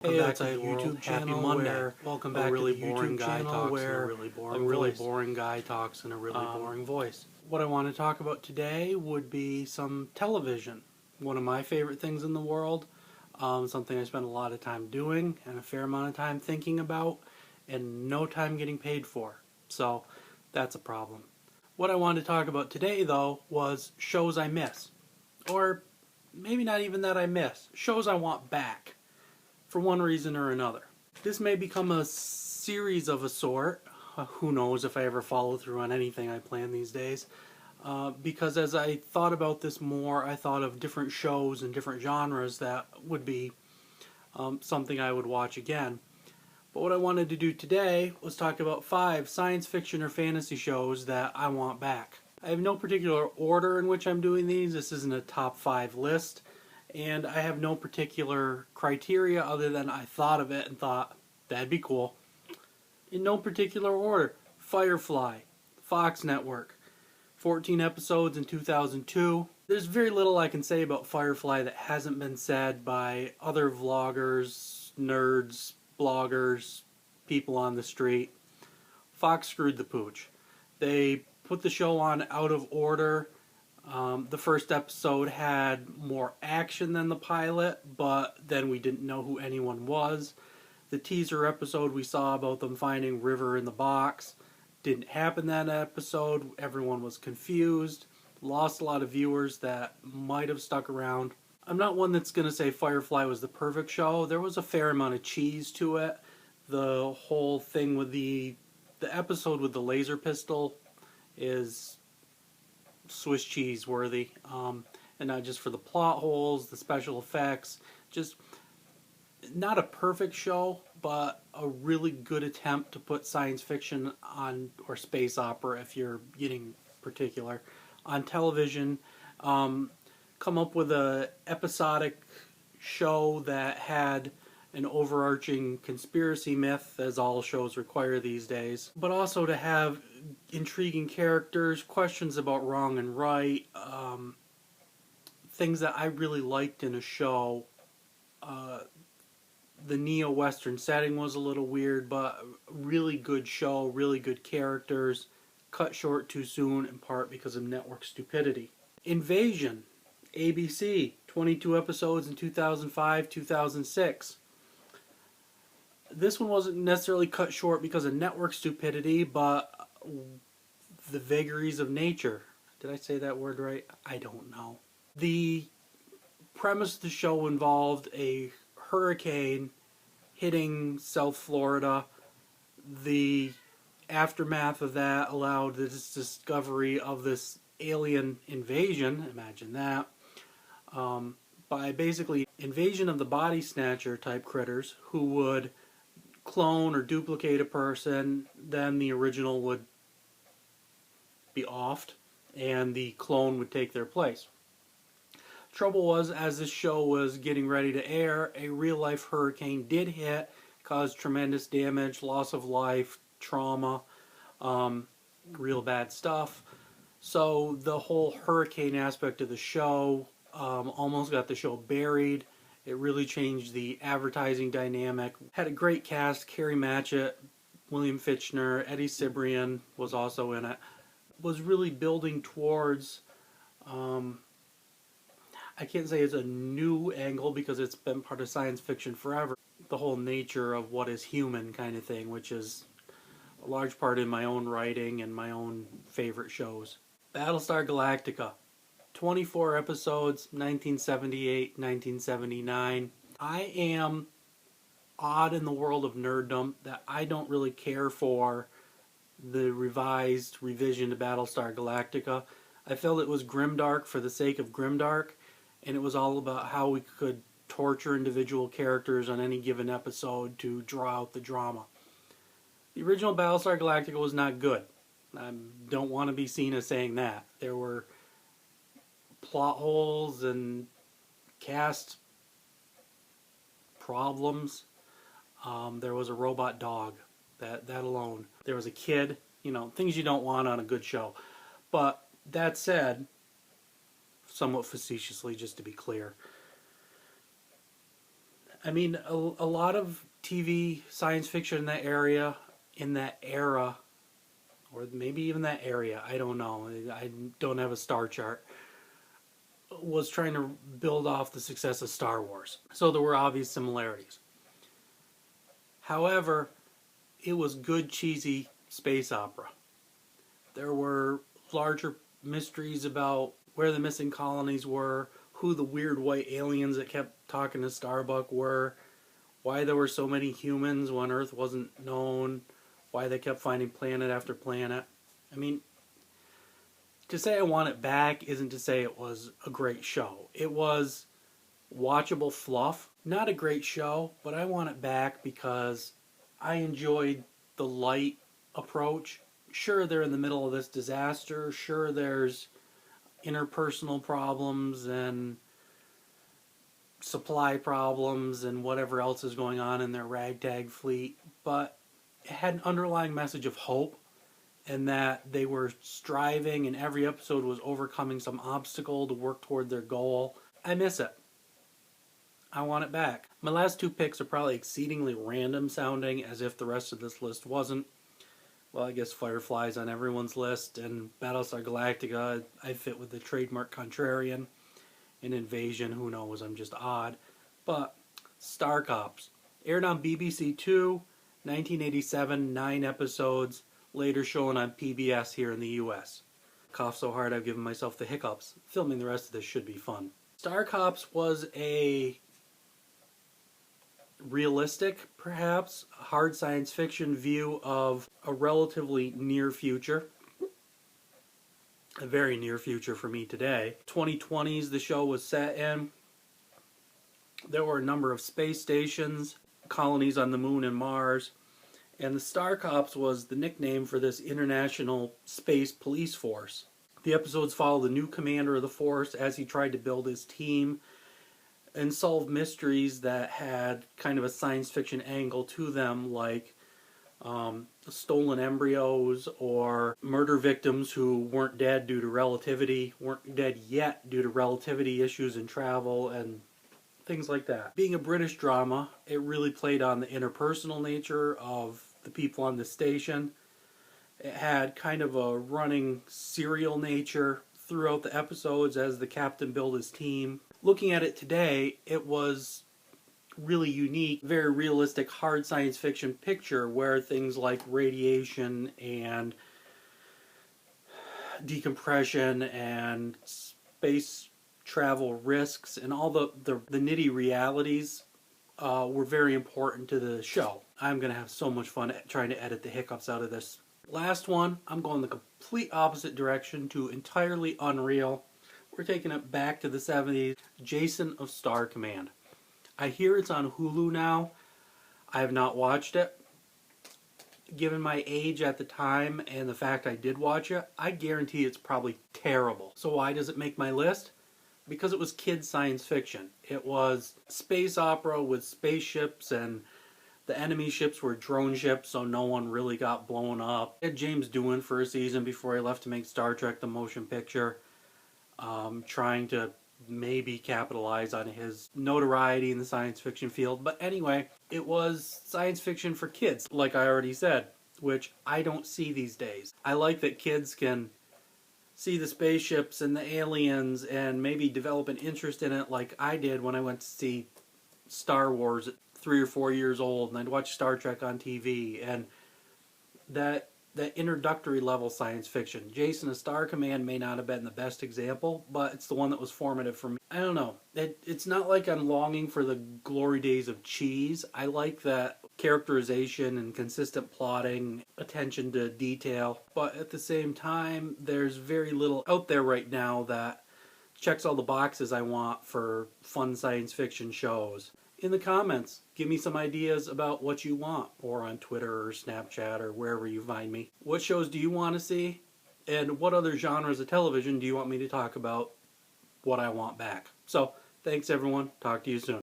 Hey, it's a YouTube channel where welcome back to the YouTube channel where a really boring guy talks in a really boring voice. What I want to talk about today would be some television. One of my favorite things in the world, something I spend a lot of time doing and a fair amount of time thinking about, and no time getting paid for. So that's a problem. What I wanted to talk about today, though, was shows I miss. Or maybe not even that I miss. Shows I want back, for one reason or another. This may become a series of a sort. Who knows if I ever follow through on anything I plan these days. Because as I thought about this more, I thought of different shows and different genres that would be something I would watch again. But what I wanted to do today was talk about 5 science fiction or fantasy shows that I want back. I have no particular order in which I'm doing these. This isn't a top 5 list. And I have no particular criteria other than I thought of it and thought, that'd be cool. In no particular order. Firefly, Fox Network, 14 episodes in 2002. There's very little I can say about Firefly that hasn't been said by other vloggers, nerds, bloggers, people on the street. Fox screwed the pooch. They put the show on out of order. The first episode had more action than the pilot, but then we didn't know who anyone was. The teaser episode we saw about them finding River in the box didn't happen that episode. Everyone was confused. Lost a lot of viewers that might have stuck around. I'm not one that's going to say Firefly was the perfect show. There was a fair amount of cheese to it. The whole thing with the episode with the laser pistol is Swiss cheese worthy, and not just for the plot holes, the special effects, just not a perfect show, but a really good attempt to put science fiction on, or space opera if you're getting particular, on television. Come up with a episodic show that had an overarching conspiracy myth, as all shows require these days, but also to have intriguing characters, questions about wrong and right, things that I really liked in a show. The neo-western setting was a little weird, but really good show, really good characters, cut short too soon, in part because of network stupidity. Invasion, ABC, 22 episodes in 2005, 2006. This one wasn't necessarily cut short because of network stupidity, but the vagaries of nature. Did I say that word right? I don't know. The premise of the show involved a hurricane hitting South Florida. The aftermath of that allowed this discovery of this alien invasion, imagine that, by basically invasion of the body snatcher type critters who would clone or duplicate a person. Then the original would be offed and the clone would take their place. Trouble was, as this show was getting ready to air, a real life hurricane did hit, caused tremendous damage, loss of life, trauma, real bad stuff. So the whole hurricane aspect of the show almost got the show buried. It really changed the advertising dynamic. Had a great cast. Carrie Matchett, William Fichtner, Eddie Cibrian was also in it. Was really building towards, I can't say it's a new angle because it's been part of science fiction forever. The whole nature of what is human kind of thing, which is a large part in my own writing and my own favorite shows. Battlestar Galactica. 24 episodes, 1978, 1979. I am odd in the world of nerddom that I don't really care for the revision to Battlestar Galactica. I felt it was grimdark for the sake of grimdark, and it was all about how we could torture individual characters on any given episode to draw out the drama. The original Battlestar Galactica was not good. I don't want to be seen as saying that. There were plot holes and cast problems. There was a robot dog. That alone. There was a kid. Things you don't want on a good show. But that said, somewhat facetiously, just to be clear, I mean, a lot of TV science fiction in that area, in that era, or maybe even that area, I don't know, I don't have a star chart, was trying to build off the success of Star Wars. So there were obvious similarities. However, it was good, cheesy space opera. There were larger mysteries about where the missing colonies were, who the weird white aliens that kept talking to Starbuck were, why there were so many humans when Earth wasn't known, why they kept finding planet after planet. I mean, to say I want it back isn't to say it was a great show. It was watchable fluff. Not a great show, but I want it back because I enjoyed the light approach. Sure, they're in the middle of this disaster. Sure, there's interpersonal problems and supply problems and whatever else is going on in their ragtag fleet. But it had an underlying message of hope, and that they were striving, and every episode was overcoming some obstacle to work toward their goal. I miss it. I want it back. My last two picks are probably exceedingly random sounding, as if the rest of this list wasn't. Well, I guess Firefly's on everyone's list, and Battlestar Galactica, I fit with the trademark contrarian. And Invasion, who knows, I'm just odd. But Star Cops aired on BBC Two, 1987, 9 episodes, later shown on PBS here in the US. Coughed so hard I've given myself the hiccups. Filming the rest of this should be fun. Star Cops was a realistic, perhaps, hard science fiction view of a relatively near future. A very near future for me today. 2020s the show was set in. There were a number of space stations, colonies on the moon and Mars, and the Star Cops was the nickname for this international space police force. The episodes follow the new commander of the force as he tried to build his team and solve mysteries that had kind of a science fiction angle to them, like stolen embryos or murder victims who weren't dead due to relativity, weren't dead yet due to relativity issues in travel, and things like that. Being a British drama, it really played on the interpersonal nature of the people on the station. It had kind of a running serial nature throughout the episodes as the captain built his team. Looking at it today, it was really unique, very realistic, hard science fiction picture where things like radiation and decompression and space travel risks and all the nitty realities were very important to the show. I'm going to have so much fun trying to edit the hiccups out of this. Last one, I'm going the complete opposite direction to entirely unreal. We're taking it back to the 70s. Jason of Star Command. I hear it's on Hulu now. I have not watched it. Given my age at the time and the fact I did watch it, I guarantee it's probably terrible. So why does it make my list? Because it was kid science fiction. It was space opera with spaceships, and the enemy ships were drone ships, so no one really got blown up. I had James Doohan for a season before he left to make Star Trek the motion picture, trying to maybe capitalize on his notoriety in the science fiction field. But anyway, it was science fiction for kids, like I already said, which I don't see these days. I like that kids can see the spaceships and the aliens and maybe develop an interest in it like I did when I went to see Star Wars at 3 or 4 years old, and I'd watch Star Trek on TV, and that introductory level science fiction. Jason of Star Command may not have been the best example, but it's the one that was formative for me. I don't know. It's not like I'm longing for the glory days of cheese. I like that characterization and consistent plotting, attention to detail, but at the same time, there's very little out there right now that checks all the boxes I want for fun science fiction shows. In the comments, give me some ideas about what you want, or on Twitter or Snapchat or wherever you find me. What shows do you want to see? And what other genres of television do you want me to talk about? What I want back. So, thanks everyone. Talk to you soon.